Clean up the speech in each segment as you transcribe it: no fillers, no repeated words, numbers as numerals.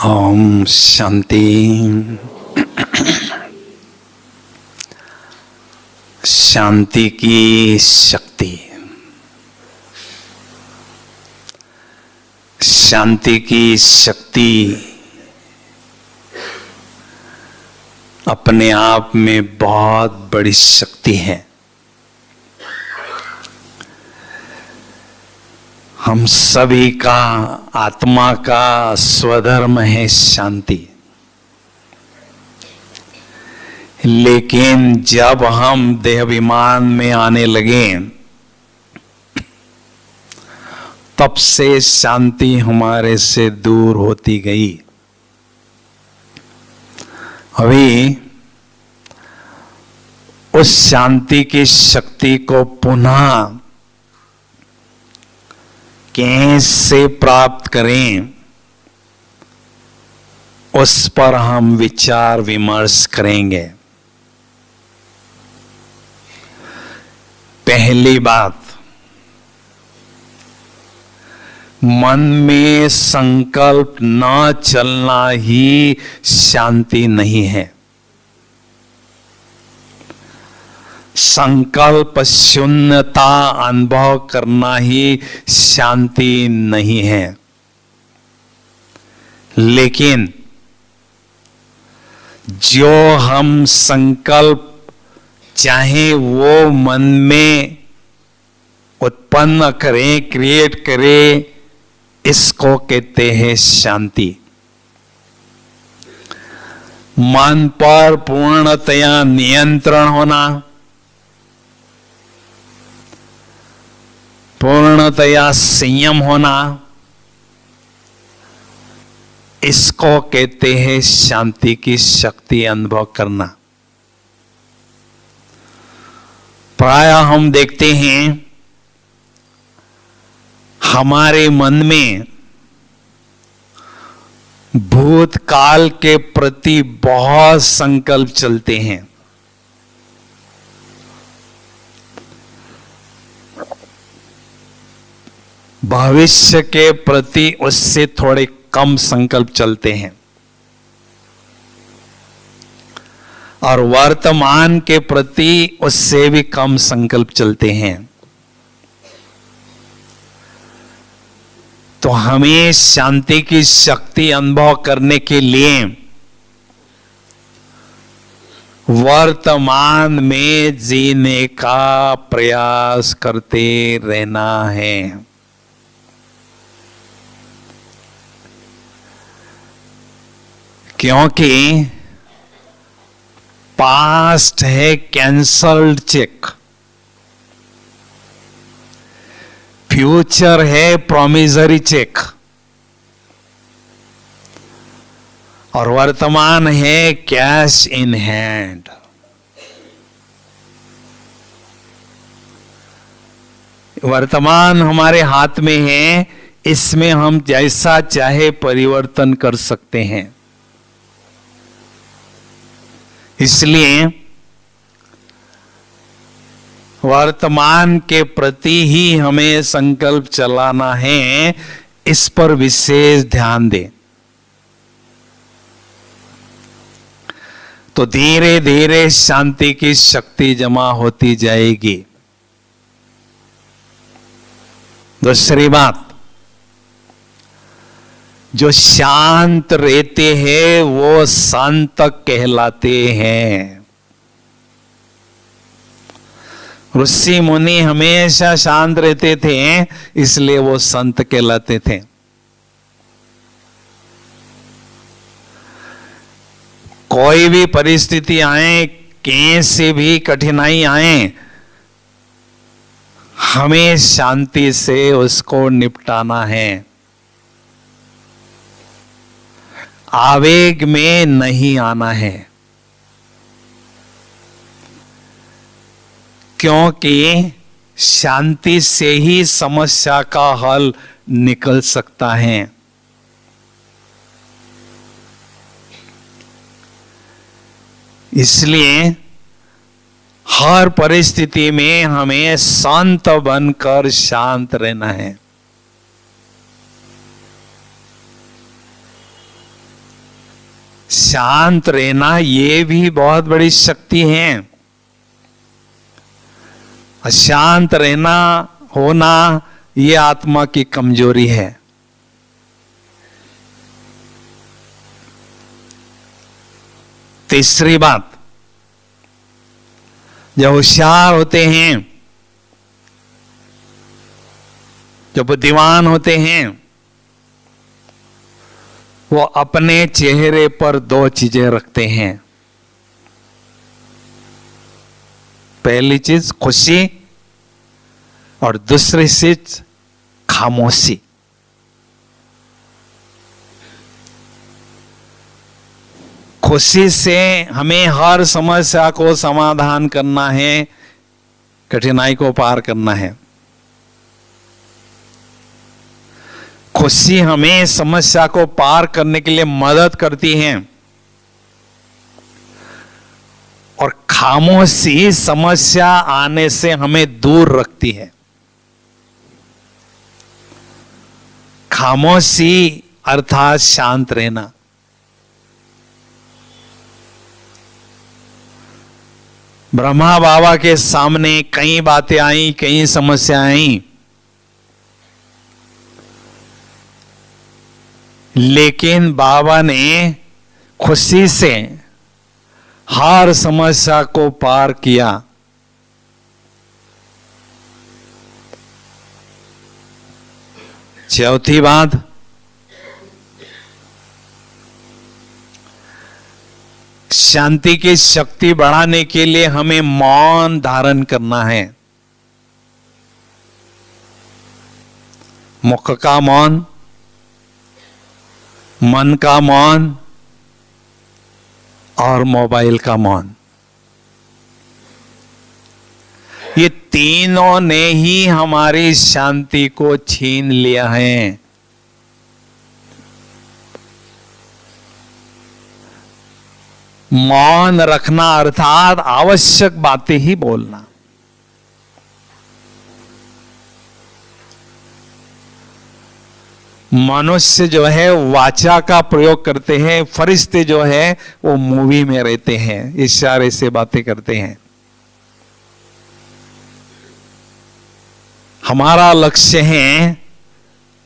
ओम शांति। शांति की शक्ति, शांति की शक्ति अपने आप में बहुत बड़ी शक्ति है। हम सभी का आत्मा का स्वधर्म है शांति। लेकिन जब हम देहाभिमान में आने लगे तब से शांति हमारे से दूर होती गई। अभी उस शांति की शक्ति को पुनः कैसे प्राप्त करें, उस पर हम विचार विमर्श करेंगे। पहली बात, मन में संकल्प न चलना ही शांति नहीं है। संकल्प शून्यता अनुभव करना ही शांति नहीं है। लेकिन जो हम संकल्प चाहे वो मन में उत्पन्न करें, क्रिएट करें, इसको कहते हैं शांति। मन पर पूर्णतया नियंत्रण होना, पूर्णतया संयम होना, इसको कहते हैं शांति की शक्ति अनुभव करना। प्रायः हम देखते हैं हमारे मन में भूतकाल के प्रति बहुत संकल्प चलते हैं। भविष्य के प्रति उससे थोड़े कम संकल्प चलते हैं और वर्तमान के प्रति उससे भी कम संकल्प चलते हैं। तो हमें शांति की शक्ति अनुभव करने के लिए वर्तमान में जीने का प्रयास करते रहना है। क्योंकि पास्ट है कैंसल्ड चेक, फ्यूचर है प्रॉमिसरी चेक और वर्तमान है कैश इन हैंड। वर्तमान हमारे हाथ में है, इसमें हम जैसा चाहे परिवर्तन कर सकते हैं। इसलिए वर्तमान के प्रति ही हमें संकल्प चलाना है, इस पर विशेष ध्यान दें। तो धीरे धीरे शांति की शक्ति जमा होती जाएगी। दूसरी बात, जो शांत रहते हैं वो संत कहलाते हैं। ऋषि मुनि हमेशा शांत रहते थे, इसलिए वो संत कहलाते थे। कोई भी परिस्थिति आए, कैसे भी कठिनाई आए, हमें शांति से उसको निपटाना है। आवेग में नहीं आना है, क्योंकि शांति से ही समस्या का हल निकल सकता है। इसलिए हर परिस्थिति में हमें शांत बनकर शांत रहना है। शांत रहना ये भी बहुत बड़ी शक्ति है। अशांत रहना होना ये आत्मा की कमजोरी है। तीसरी बात, जो होशियार होते हैं, जो बुद्धिमान होते हैं, वो अपने चेहरे पर दो चीजें रखते हैं। पहली चीज खुशी और दूसरी चीज खामोशी। खुशी से हमें हर समस्या को समाधान करना है, कठिनाई को पार करना है। खुशी हमें समस्या को पार करने के लिए मदद करती है और खामोशी समस्या आने से हमें दूर रखती है। खामोशी अर्थात शांत रहना। ब्रह्मा बाबा के सामने कई बातें आई, कई समस्याएं आई, लेकिन बाबा ने खुशी से हर समस्या को पार किया। चौथी बात, शांति की शक्ति बढ़ाने के लिए हमें मौन धारण करना है। मुख का मौन, मन का मौन और मोबाइल का मौन, ये तीनों ने ही हमारी शांति को छीन लिया है। मौन रखना अर्थात आवश्यक बातें ही बोलना। मनुष्य जो है वाचा का प्रयोग करते हैं, फरिश्ते जो है वो मूवी में रहते हैं, इशारे से बातें करते हैं। हमारा लक्ष्य है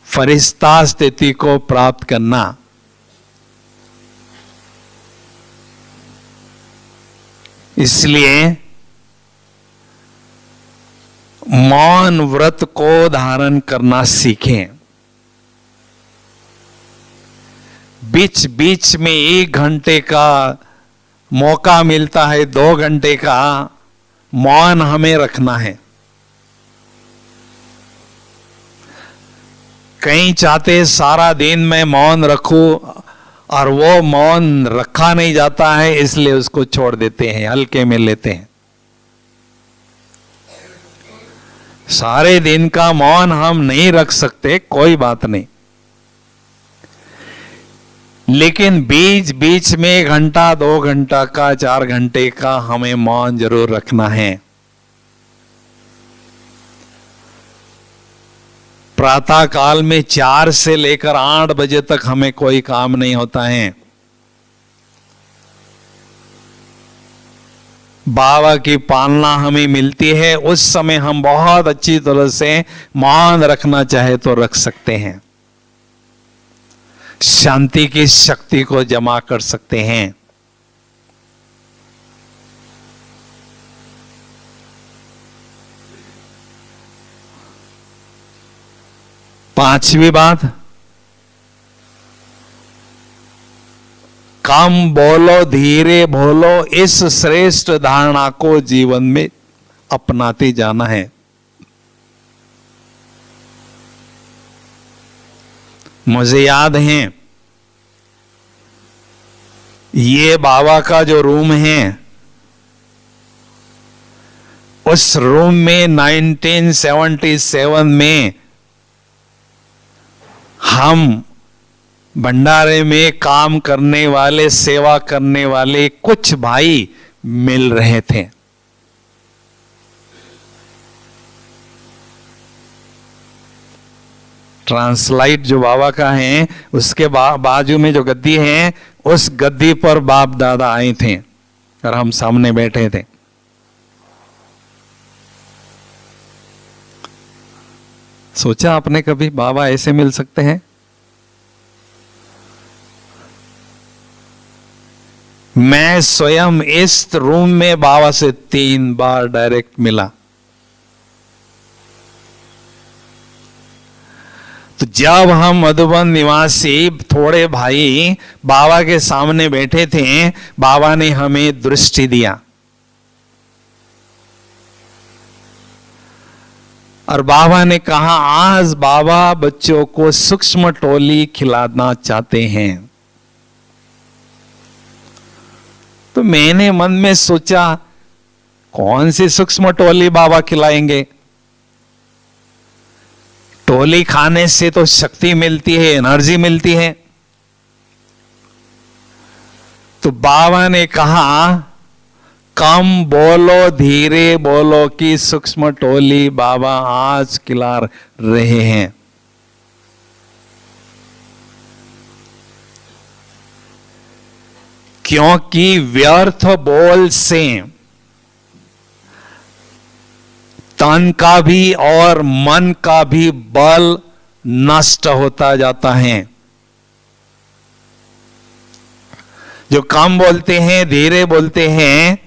फरिश्ता स्थिति को प्राप्त करना। इसलिए मौन व्रत को धारण करना सीखें। बीच बीच में 1 घंटे का मौका मिलता है, 2 घंटे का मौन हमें रखना है। कई चाहते सारा दिन मैं मौन रखूं और वो मौन रखा नहीं जाता है, इसलिए उसको छोड़ देते हैं, हल्के में लेते हैं। सारे दिन का मौन हम नहीं रख सकते, कोई बात नहीं, लेकिन बीच बीच में 1 घंटा 2 घंटा का 4 घंटे का हमें मौन जरूर रखना है। प्रातः काल में 4 से लेकर 8 बजे तक हमें कोई काम नहीं होता है। बाबा की पालना हमें मिलती है, उस समय हम बहुत अच्छी तरह से मौन रखना चाहे तो रख सकते हैं, शांति की शक्ति को जमा कर सकते हैं। पांचवी बात, कम बोलो धीरे बोलो, इस श्रेष्ठ धारणा को जीवन में अपनाते जाना है। मुझे याद है ये बाबा का जो रूम है, उस रूम में 1977 में हम भंडारे में काम करने वाले, सेवा करने वाले कुछ भाई मिल रहे थे। ट्रांसलाइट जो बाबा का है, उसके बाजू में जो गद्दी है उस गद्दी पर बाप दादा आए थे और हम सामने बैठे थे। सोचा आपने कभी बाबा ऐसे मिल सकते हैं? मैं स्वयं इस रूम में बाबा से 3 बार डायरेक्ट मिला। तो जब हम मधुबन निवासी थोड़े भाई बाबा के सामने बैठे थे, बाबा ने हमें दृष्टि दिया और बाबा ने कहा, आज बाबा बच्चों को सूक्ष्म टोली खिलाना चाहते हैं। तो मैंने मन में सोचा, कौन सी सूक्ष्म टोली बाबा खिलाएंगे? टोली खाने से तो शक्ति मिलती है, एनर्जी मिलती है। तो बाबा ने कहा, कम बोलो, धीरे बोलो कि सूक्ष्म टोली बाबा आज खिला रहे हैं। क्योंकि व्यर्थ बोल से तन का भी और मन का भी बल नष्ट होता जाता है। जो कम बोलते हैं, धीरे बोलते हैं,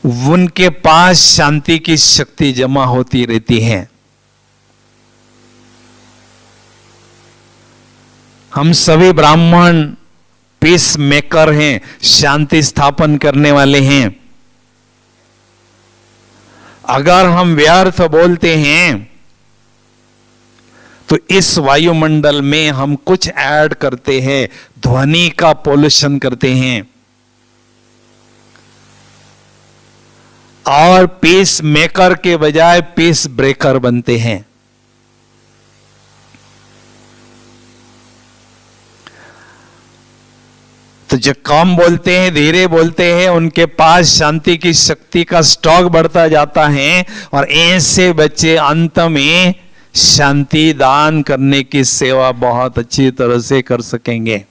उनके पास शांति की शक्ति जमा होती रहती है। हम सभी ब्राह्मण पीस मेकर हैं, शांति स्थापन करने वाले हैं। अगर हम व्यर्थ बोलते हैं तो इस वायुमंडल में हम कुछ ऐड करते हैं, ध्वनि का पोल्यूशन करते हैं और पीस मेकर के बजाय पीस ब्रेकर बनते हैं। तो जो कम बोलते हैं, धीरे बोलते हैं, उनके पास शांति की शक्ति का स्टॉक बढ़ता जाता है और ऐसे बच्चे अंत में शांति दान करने की सेवा बहुत अच्छी तरह से कर सकेंगे।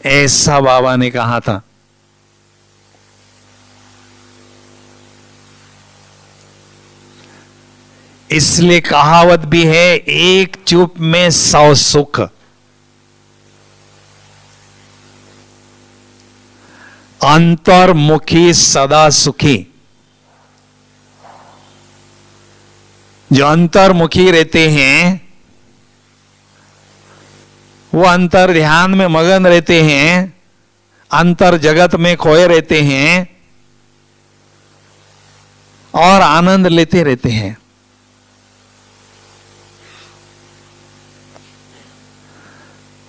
ऐसा बाबा ने कहा था। इसलिए कहावत भी है, एक चुप में 100 सुख। अंतर्मुखी सदा सुखी। जो अंतर्मुखी रहते हैं वो अंतर ध्यान में मगन रहते हैं, अंतर जगत में खोए रहते हैं और आनंद लेते रहते हैं।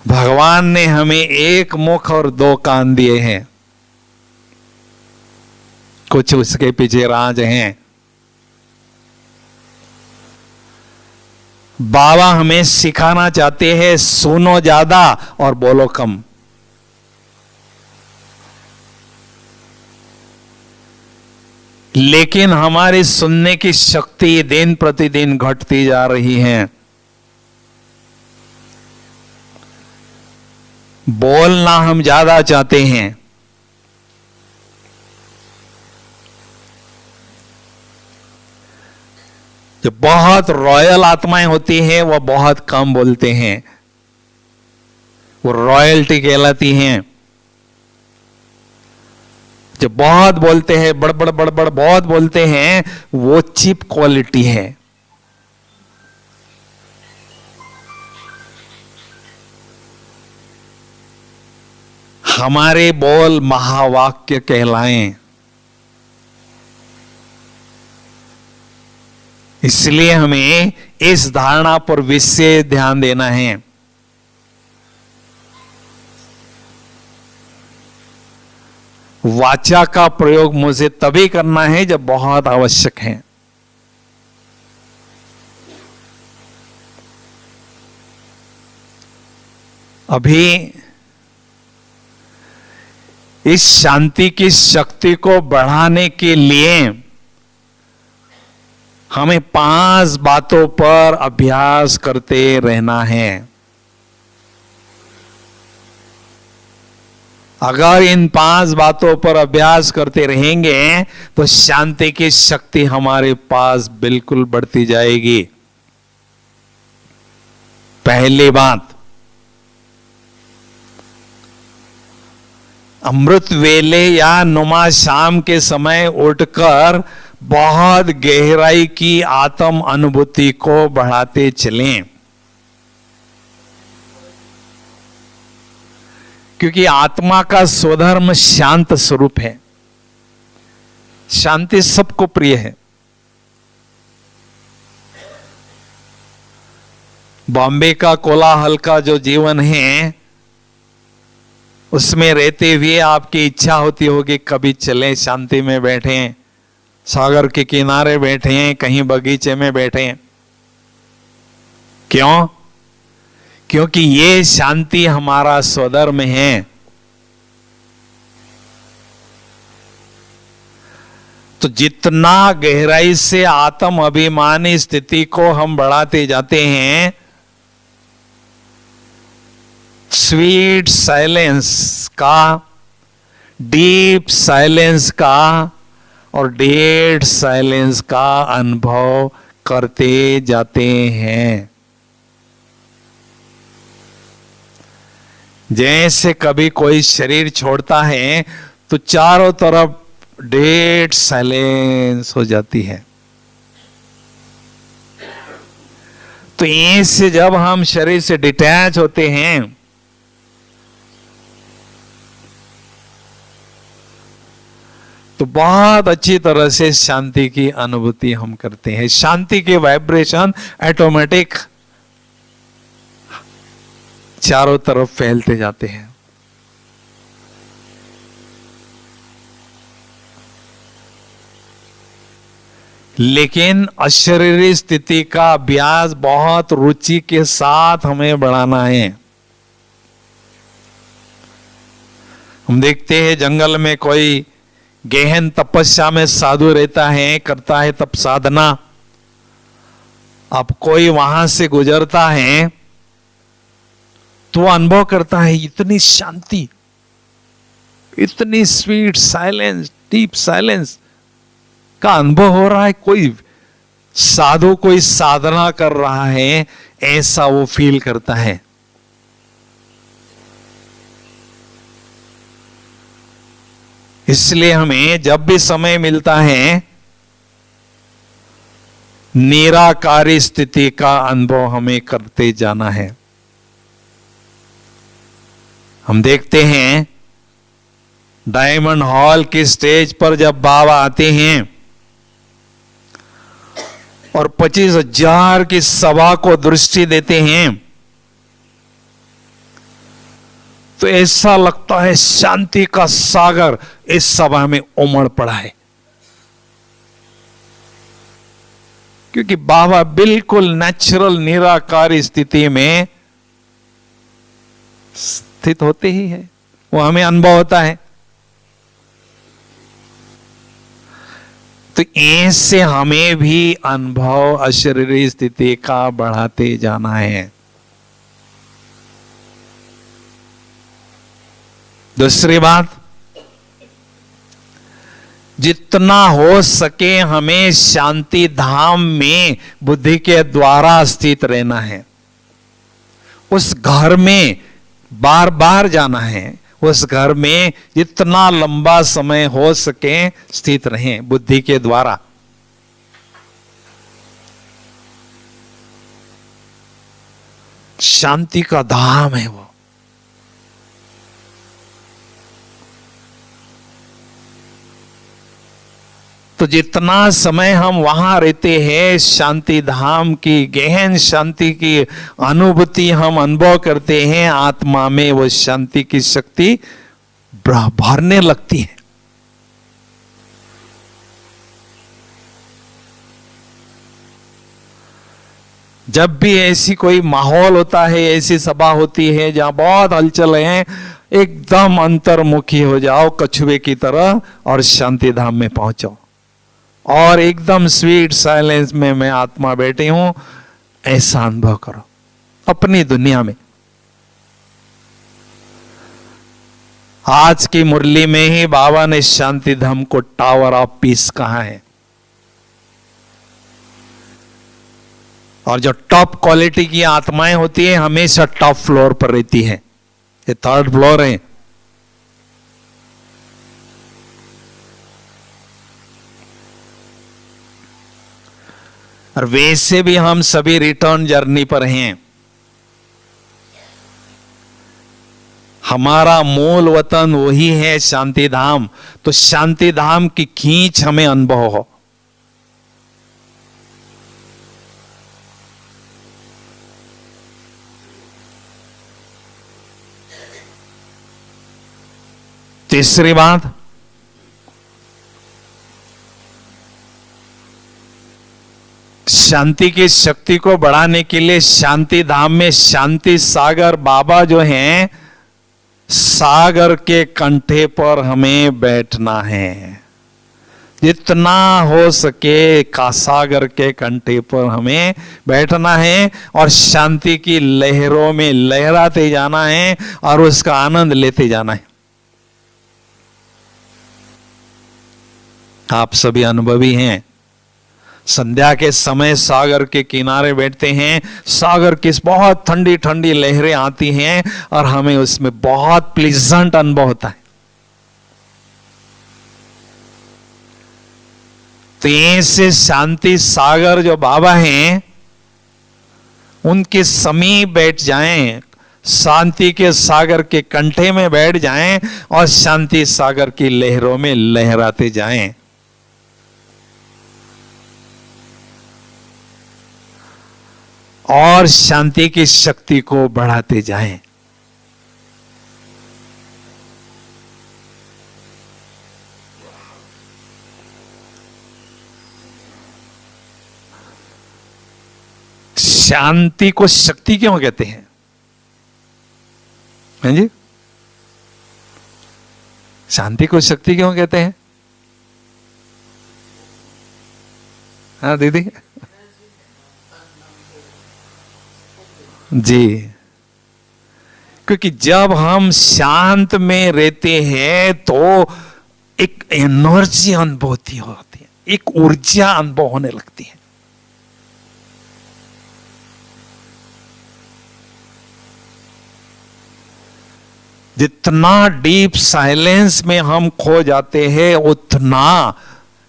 भगवान ने हमें एक मुख और 2 कान दिए हैं, कुछ उसके पीछे राज हैं। बाबा हमें सिखाना चाहते हैं, सुनो ज्यादा और बोलो कम। लेकिन हमारी सुनने की शक्ति दिन प्रतिदिन घटती जा रही है। बोलना हम ज्यादा चाहते हैं, जो बहुत रॉयल आत्माएं होती हैं वो बहुत कम बोलते हैं, वो रॉयल्टी कहलाती हैं। जो बहुत बोलते हैं, बड़बड़ बड़बड़ बहुत बोलते हैं, वो चीप क्वालिटी है। हमारे बोल महावाक्य कहलाएं। इसलिए हमें इस धारणा पर विशेष ध्यान देना है। वाचा का प्रयोग मुझे तभी करना है जब बहुत आवश्यक है। अभी इस शांति की शक्ति को बढ़ाने के लिए हमें 5 बातों पर अभ्यास करते रहना है। अगर इन 5 बातों पर अभ्यास करते रहेंगे तो शांति की शक्ति हमारे पास बिल्कुल बढ़ती जाएगी। पहली बात, अमृत वेले या नुमा शाम के समय उठकर बहुत गहराई की आत्म अनुभूति को बढ़ाते चलें, क्योंकि आत्मा का स्वधर्म शांत स्वरूप है। शांति सबको प्रिय है। बॉम्बे का कोलाहल का जो जीवन है उसमें रहते हुए आपकी इच्छा होती होगी कभी चलें, शांति में बैठें, सागर के किनारे बैठें, कहीं बगीचे में बैठें। क्यों? क्योंकि ये शांति हमारा स्वधर्म है। तो जितना गहराई से आत्म अभिमानी स्थिति को हम बढ़ाते जाते हैं, स्वीट साइलेंस का, डीप साइलेंस का और डेड साइलेंस का अनुभव करते जाते हैं। जैसे कभी कोई शरीर छोड़ता है तो चारों तरफ डेड साइलेंस हो जाती है। तो ऐसे जब हम शरीर से डिटैच होते हैं तो बहुत अच्छी तरह से शांति की अनुभूति हम करते हैं। शांति के वाइब्रेशन ऑटोमेटिक चारों तरफ फैलते जाते हैं। लेकिन अशरीरी स्थिति का अभ्यास बहुत रुचि के साथ हमें बढ़ाना है। हम देखते हैं जंगल में कोई गहन तपस्या में साधु रहता है, करता है तप साधना। अब कोई वहां से गुजरता है तो अनुभव करता है इतनी शांति, इतनी स्वीट साइलेंस, डीप साइलेंस का अनुभव हो रहा है। कोई साधु कोई साधना कर रहा है ऐसा वो फील करता है। इसलिए हमें जब भी समय मिलता है निराकारी स्थिति का अनुभव हमें करते जाना है। हम देखते हैं डायमंड हॉल की स्टेज पर जब बाबा आते हैं और 25,000 की सभा को दृष्टि देते हैं तो ऐसा लगता है शांति का सागर इस सभा में उमड़ पड़ा है, क्योंकि बाबा बिल्कुल नेचुरल निराकारी स्थिति में स्थित होते ही है। वो हमें अनुभव होता है। तो ऐसे हमें भी अनुभव अशरीरी स्थिति का बढ़ाते जाना है। दूसरी बात, जितना हो सके हमें शांति धाम में बुद्धि के द्वारा स्थित रहना है। उस घर में बार बार जाना है। उस घर में जितना लंबा समय हो सके स्थित रहें बुद्धि के द्वारा। शांति का धाम है वो। तो जितना समय हम वहां रहते हैं शांति धाम की गहन शांति की अनुभूति हम अनुभव करते हैं, आत्मा में वो शांति की शक्ति भरने लगती है। जब भी ऐसी कोई माहौल होता है, ऐसी सभा होती है जहां बहुत हलचल है, एकदम अंतर्मुखी हो जाओ कछुए की तरह और शांति धाम में पहुंचो और एकदम स्वीट साइलेंस में मैं आत्मा बैठी हूं, ऐसा अनुभव करो अपनी दुनिया में। आज की मुरली में ही बाबा ने शांति धाम को टावर ऑफ पीस कहा है। और जो टॉप क्वालिटी की आत्माएं होती है हमेशा टॉप फ्लोर पर रहती है। ये थर्ड फ्लोर है। और वैसे भी हम सभी रिटर्न जर्नी पर हैं। हमारा मूल वतन वही है शांति धाम, तो शांति धाम की खींच हमें अनुभव हो। तीसरी बात, शांति की शक्ति को बढ़ाने के लिए शांति धाम में शांति सागर बाबा जो हैं, सागर के कंठे पर हमें बैठना है। जितना हो सके का सागर के कंठे पर हमें बैठना है और शांति की लहरों में लहराते जाना है और उसका आनंद लेते जाना है। आप सभी अनुभवी हैं। संध्या के समय सागर के किनारे बैठते हैं, सागर की बहुत ठंडी ठंडी लहरें आती हैं और हमें उसमें बहुत प्लीजेंट अनुभव होता है। तो ऐसे शांति सागर जो बाबा हैं उनके समीप बैठ जाएं, शांति के सागर के कंठे में बैठ जाएं और शांति सागर की लहरों में लहराते जाएं। और शांति की शक्ति को बढ़ाते जाएं। शांति को शक्ति क्यों कहते हैं? हैं जी? शांति को शक्ति क्यों कहते हैं? हाँ दीदी जी, क्योंकि जब हम शांत में रहते हैं तो एक एनर्जी अनुभूति होती है, एक ऊर्जा अनुभव होने लगती है। जितना डीप साइलेंस में हम खो जाते हैं उतना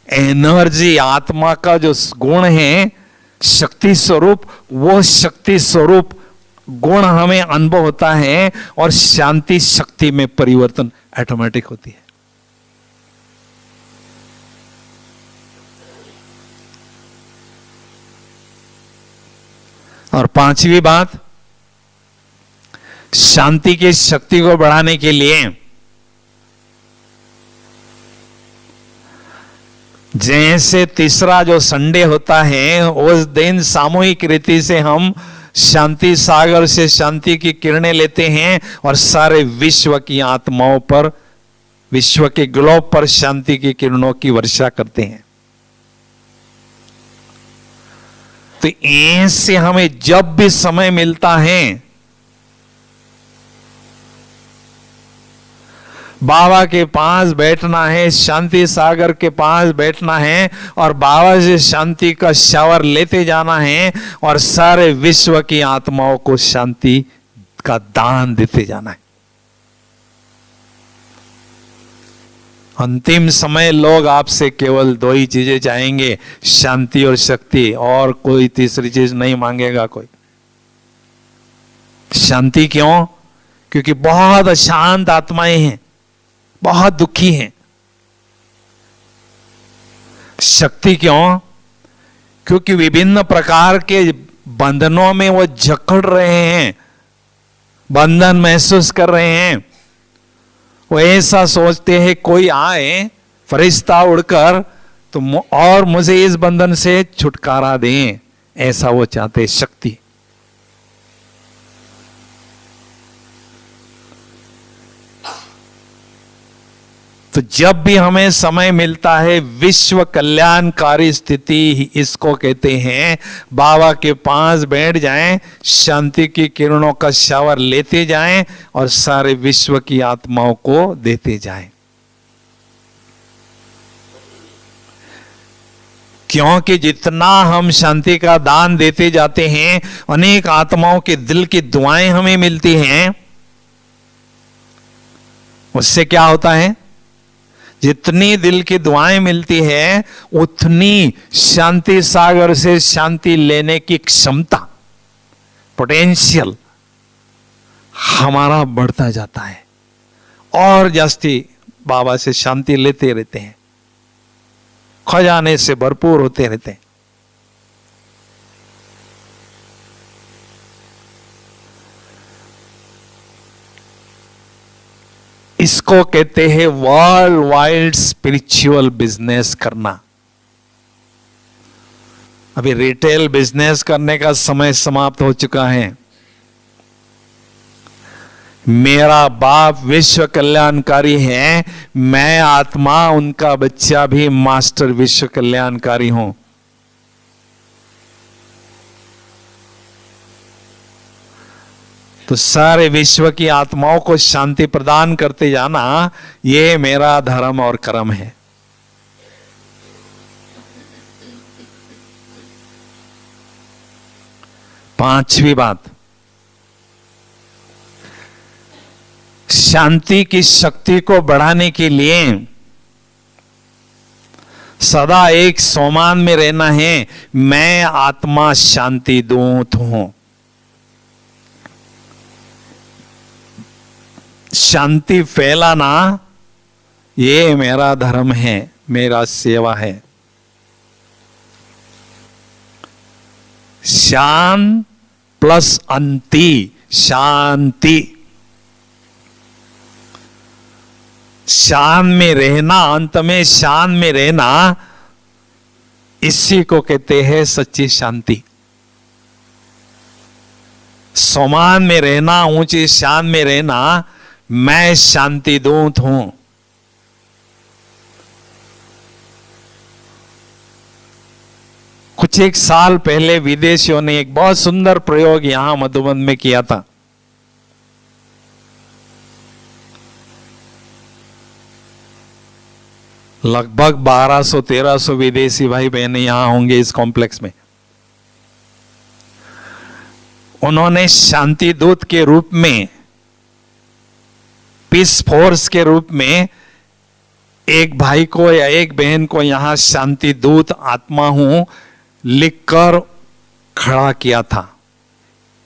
एनर्जी, आत्मा का जो गुण है शक्ति स्वरूप, वो शक्ति स्वरूप गुण हमें अनुभव होता है और शांति शक्ति में परिवर्तन ऑटोमेटिक होती है। और पांचवी बात, शांति की शक्ति को बढ़ाने के लिए जैसे तीसरा जो संडे होता है उस दिन सामूहिक रीति से हम शांति सागर से शांति की किरणें लेते हैं और सारे विश्व की आत्माओं पर, विश्व के ग्लोब पर शांति की किरणों की वर्षा करते हैं। तो ऐसे हमें जब भी समय मिलता है बाबा के पास बैठना है, शांति सागर के पास बैठना है और बाबा से शांति का शावर लेते जाना है और सारे विश्व की आत्माओं को शांति का दान देते जाना है। अंतिम समय लोग आपसे केवल दो ही चीजें चाहेंगे, शांति और शक्ति, और कोई तीसरी चीज नहीं मांगेगा कोई। शांति क्यों? क्योंकि बहुत अशांत आत्माएं हैं, बहुत दुखी हैं। शक्ति क्यों? क्योंकि विभिन्न प्रकार के बंधनों में वो जकड़ रहे हैं, बंधन महसूस कर रहे हैं। वो ऐसा सोचते हैं कोई आए फरिश्ता उड़कर तो और मुझे इस बंधन से छुटकारा दें, ऐसा वो चाहते। शक्ति तो तो जब भी हमें समय मिलता है, विश्व कल्याणकारी स्थिति इसको कहते हैं। बाबा के पास बैठ जाएं, शांति की किरणों का शावर लेते जाएं और सारे विश्व की आत्माओं को देते जाएं। क्योंकि जितना हम शांति का दान देते जाते हैं, अनेक आत्माओं के दिल की दुआएं हमें मिलती हैं। उससे क्या होता है, जितनी दिल की दुआएं मिलती है, उतनी शांति सागर से शांति लेने की क्षमता, पोटेंशियल हमारा बढ़ता जाता है और जास्ती बाबा से शांति लेते रहते हैं, खजाने से भरपूर होते रहते हैं। इसको कहते हैं वर्ल्ड वाइड स्पिरिचुअल बिजनेस करना। अभी रिटेल बिजनेस करने का समय समाप्त हो चुका है। मेरा बाप विश्व कल्याणकारी है, मैं आत्मा उनका बच्चा भी मास्टर विश्व कल्याणकारी हूं। तो सारे विश्व की आत्माओं को शांति प्रदान करते जाना, ये मेरा धर्म और कर्म है। पांचवी बात, शांति की शक्ति को बढ़ाने के लिए सदा एक सोमान में रहना है। मैं आत्मा शांति दूत हूं। शांति फैलाना ये मेरा धर्म है, मेरा सेवा है। शान प्लस अंति शांति। शान में रहना, अंत में शान में रहना, इसी को कहते हैं सच्ची शांति। सोमान में रहना, ऊंची शान में रहना, मैं शांति दूत हूं। कुछ एक साल पहले विदेशियों ने एक बहुत सुंदर प्रयोग यहां मधुबन में किया था। लगभग 1200-1300 विदेशी भाई बहने यहां होंगे इस कॉम्प्लेक्स में। उन्होंने शांति दूत के रूप में, पीस फोर्स के रूप में एक भाई को या एक बहन को यहां शांति दूत आत्मा हूं लिखकर खड़ा किया था।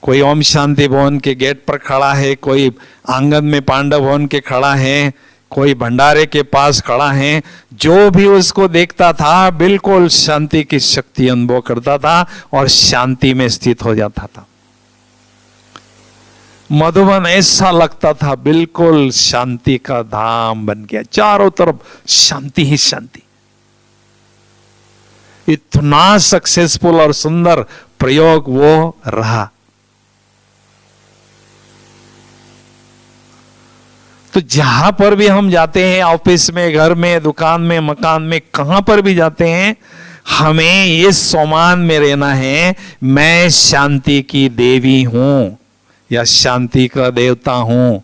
कोई ओम शांति भवन के गेट पर खड़ा है, कोई आंगन में पांडव भवन के खड़ा है, कोई भंडारे के पास खड़ा है। जो भी उसको देखता था बिल्कुल शांति की शक्ति अनुभव करता था और शांति में स्थित हो जाता था। मधुबन ऐसा लगता था बिल्कुल शांति का धाम बन गया, चारों तरफ शांति ही शांति। इतना सक्सेसफुल और सुंदर प्रयोग वो रहा। तो जहां पर भी हम जाते हैं, ऑफिस में, घर में, दुकान में, मकान में, कहां पर भी जाते हैं, हमें ये सोमान में रहना है, मैं शांति की देवी हूं या शांति का देवता हूं।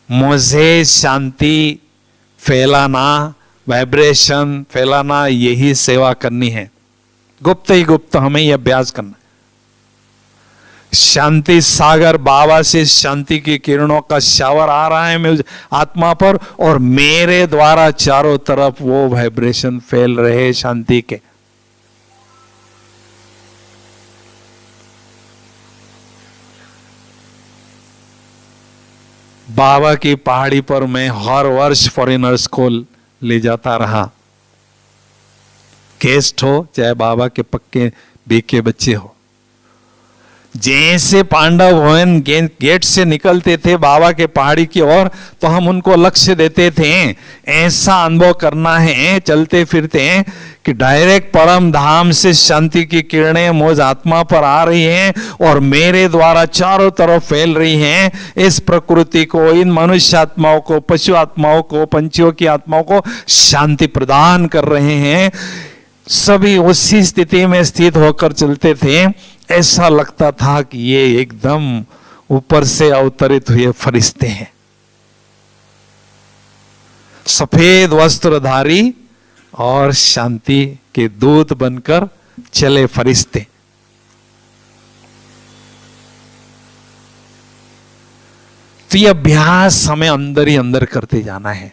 मुझे शांति फैलाना, वाइब्रेशन फैलाना, यही सेवा करनी है। गुप्त ही गुप्त हमें यह अभ्यास करना। शांति सागर बाबा से शांति की किरणों का शावर आ रहा है मेरे आत्मा पर, और मेरे द्वारा चारों तरफ वो वाइब्रेशन फैल रहे शांति के। बाबा की पहाड़ी पर मैं हर वर्ष फॉरेनर्स को ले जाता रहा। गेस्ट हो चाहे बाबा के पक्के बीके बच्चे हो, जैसे पांडव भवन गेट से निकलते थे बाबा के पहाड़ी की ओर, तो हम उनको लक्ष्य देते थे। ऐसा अनुभव करना है चलते फिरते कि डायरेक्ट परम धाम से शांति की किरणें मुझ आत्मा पर आ रही हैं और मेरे द्वारा चारों तरफ फैल रही हैं। इस प्रकृति को, इन मनुष्य आत्माओं को, पशु आत्माओं को, पंछियों की आत्माओं को शांति प्रदान कर रहे हैं। सभी उसी स्थिति में स्थित होकर चलते थे। ऐसा लगता था कि ये एकदम ऊपर से अवतरित हुए फरिश्ते हैं, सफेद वस्त्रधारी और शांति के दूत बनकर चले फरिश्ते। तो ये अभ्यास हमें अंदर ही अंदर करते जाना है।